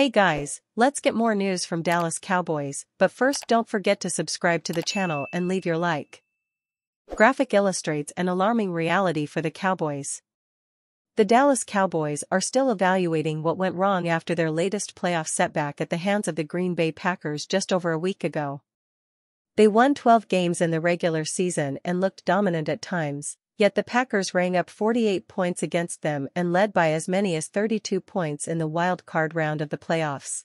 Hey guys, let's get more news from Dallas Cowboys, but first don't forget to subscribe to the channel and leave your like. Graphic illustrates an alarming reality for the Cowboys. The Dallas Cowboys are still evaluating what went wrong after their latest playoff setback at the hands of the Green Bay Packers just over a week ago. They won 12 games in the regular season and looked dominant at times, yet the Packers rang up 48 points against them and led by as many as 32 points in the wild card round of the playoffs.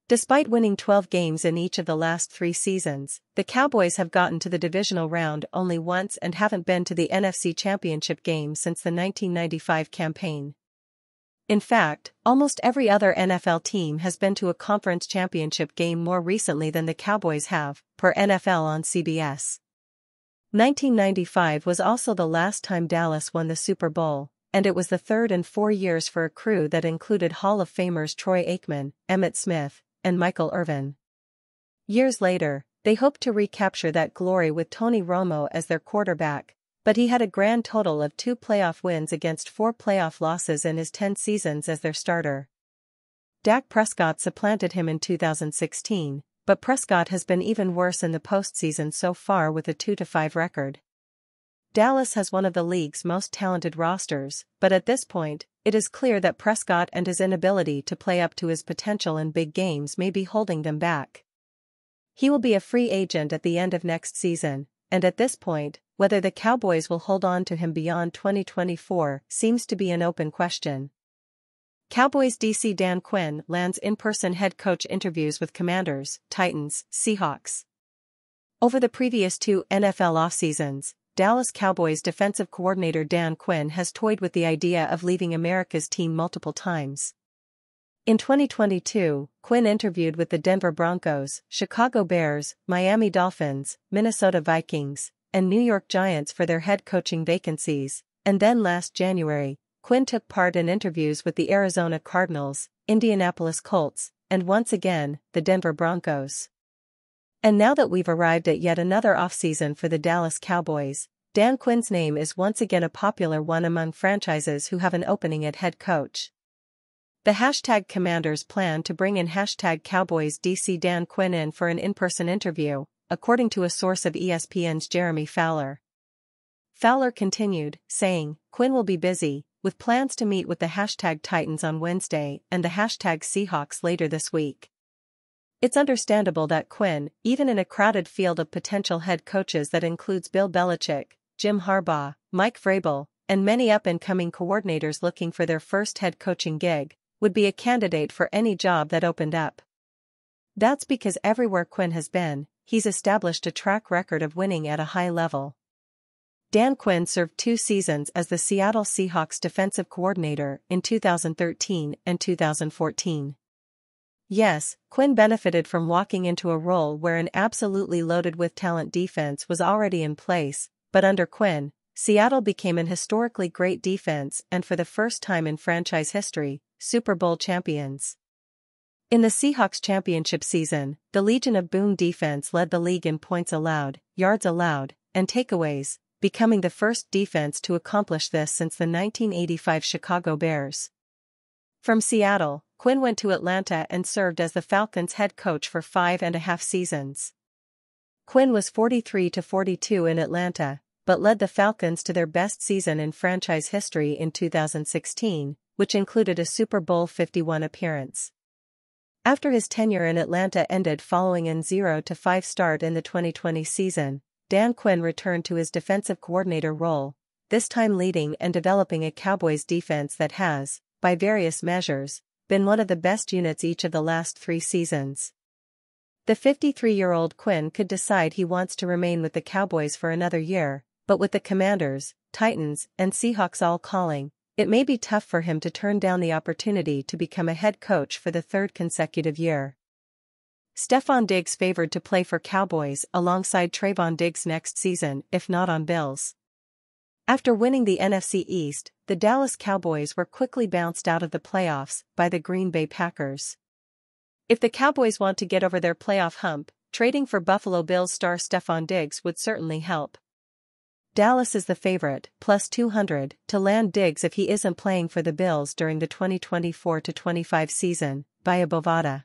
Despite winning 12 games in each of the last 3 seasons, the Cowboys have gotten to the divisional round only once and haven't been to the NFC Championship game since the 1995 campaign. In fact, almost every other NFL team has been to a conference championship game more recently than the Cowboys have, per NFL on CBS. 1995 was also the last time Dallas won the Super Bowl, and it was the third in 4 years for a crew that included Hall of Famers Troy Aikman, Emmitt Smith, and Michael Irvin. Years later, they hoped to recapture that glory with Tony Romo as their quarterback, but he had a grand total of 2 playoff wins against 4 playoff losses in his 10 seasons as their starter. Dak Prescott supplanted him in 2016, but Prescott has been even worse in the postseason so far with a 2-5 record. Dallas has one of the league's most talented rosters, but at this point, it is clear that Prescott and his inability to play up to his potential in big games may be holding them back. He will be a free agent at the end of next season, and at this point, whether the Cowboys will hold on to him beyond 2024 seems to be an open question. Cowboys DC Dan Quinn lands in-person head coach interviews with Commanders, Titans, Seahawks. Over the previous 2 NFL offseasons, Dallas Cowboys defensive coordinator Dan Quinn has toyed with the idea of leaving America's team multiple times. In 2022, Quinn interviewed with the Denver Broncos, Chicago Bears, Miami Dolphins, Minnesota Vikings, and New York Giants for their head coaching vacancies, and then last January, Quinn took part in interviews with the Arizona Cardinals, Indianapolis Colts, and once again, the Denver Broncos. And now that we've arrived at yet another offseason for the Dallas Cowboys, Dan Quinn's name is once again a popular one among franchises who have an opening at head coach. The #Commanders plan to bring in #Cowboys DC Dan Quinn in for an in-person interview, according to a source of ESPN's Jeremy Fowler. Fowler continued, saying, Quinn will be busy, with plans to meet with the #Titans on Wednesday and the #Seahawks later this week. It's understandable that Quinn, even in a crowded field of potential head coaches that includes Bill Belichick, Jim Harbaugh, Mike Vrabel, and many up-and-coming coordinators looking for their first head coaching gig, would be a candidate for any job that opened up. That's because everywhere Quinn has been, he's established a track record of winning at a high level. Dan Quinn served 2 seasons as the Seattle Seahawks defensive coordinator in 2013 and 2014. Yes, Quinn benefited from walking into a role where an absolutely loaded with talent defense was already in place, but under Quinn, Seattle became an historically great defense and for the first time in franchise history, Super Bowl champions. In the Seahawks championship season, the Legion of Boom defense led the league in points allowed, yards allowed, and takeaways, becoming the first defense to accomplish this since the 1985 Chicago Bears. From Seattle, Quinn went to Atlanta and served as the Falcons' head coach for 5.5 seasons. Quinn was 43-42 in Atlanta, but led the Falcons to their best season in franchise history in 2016, which included a Super Bowl 51 appearance. After his tenure in Atlanta ended following an 0-5 start in the 2020 season, Dan Quinn returned to his defensive coordinator role, this time leading and developing a Cowboys defense that has, by various measures, been one of the best units each of the last 3 seasons. The 53-year-old Quinn could decide he wants to remain with the Cowboys for another year, but with the Commanders, Titans, and Seahawks all calling, it may be tough for him to turn down the opportunity to become a head coach for the 3rd consecutive year. Stefon Diggs favored to play for Cowboys alongside Trevon Diggs next season if not on Bills. After winning the NFC East, the Dallas Cowboys were quickly bounced out of the playoffs by the Green Bay Packers. If the Cowboys want to get over their playoff hump, trading for Buffalo Bills star Stefon Diggs would certainly help. Dallas is the favorite, plus 200, to land Diggs if he isn't playing for the Bills during the 2024-25 season, via Bovada.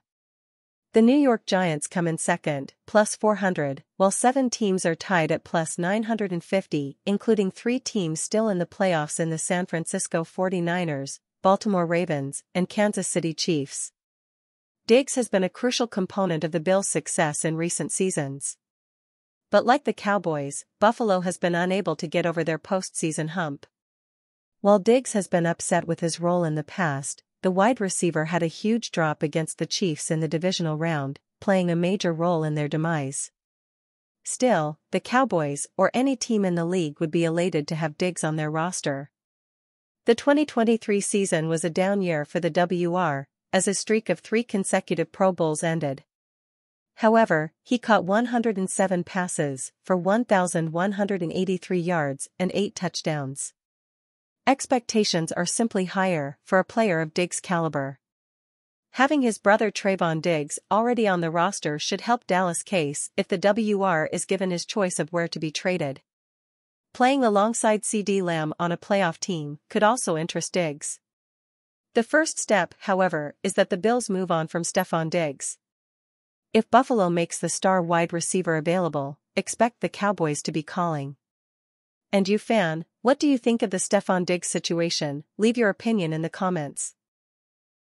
The New York Giants come in second, plus 400, while 7 teams are tied at plus 950, including 3 teams still in the playoffs in the San Francisco 49ers, Baltimore Ravens, and Kansas City Chiefs. Diggs has been a crucial component of the Bills' success in recent seasons. But like the Cowboys, Buffalo has been unable to get over their postseason hump. While Diggs has been upset with his role in the past, the wide receiver had a huge drop against the Chiefs in the divisional round, playing a major role in their demise. Still, the Cowboys or any team in the league would be elated to have Diggs on their roster. The 2023 season was a down year for the WR, as a streak of 3 consecutive Pro Bowls ended. However, he caught 107 passes for 1,183 yards and 8 touchdowns. Expectations are simply higher for a player of Diggs' caliber. Having his brother Trevon Diggs already on the roster should help Dallas' case if the WR is given his choice of where to be traded. Playing alongside CeeDee Lamb on a playoff team could also interest Diggs. The first step, however, is that the Bills move on from Stefon Diggs. If Buffalo makes the star wide receiver available, expect the Cowboys to be calling. And you fan, what do you think of the Stefon Diggs situation? Leave your opinion in the comments.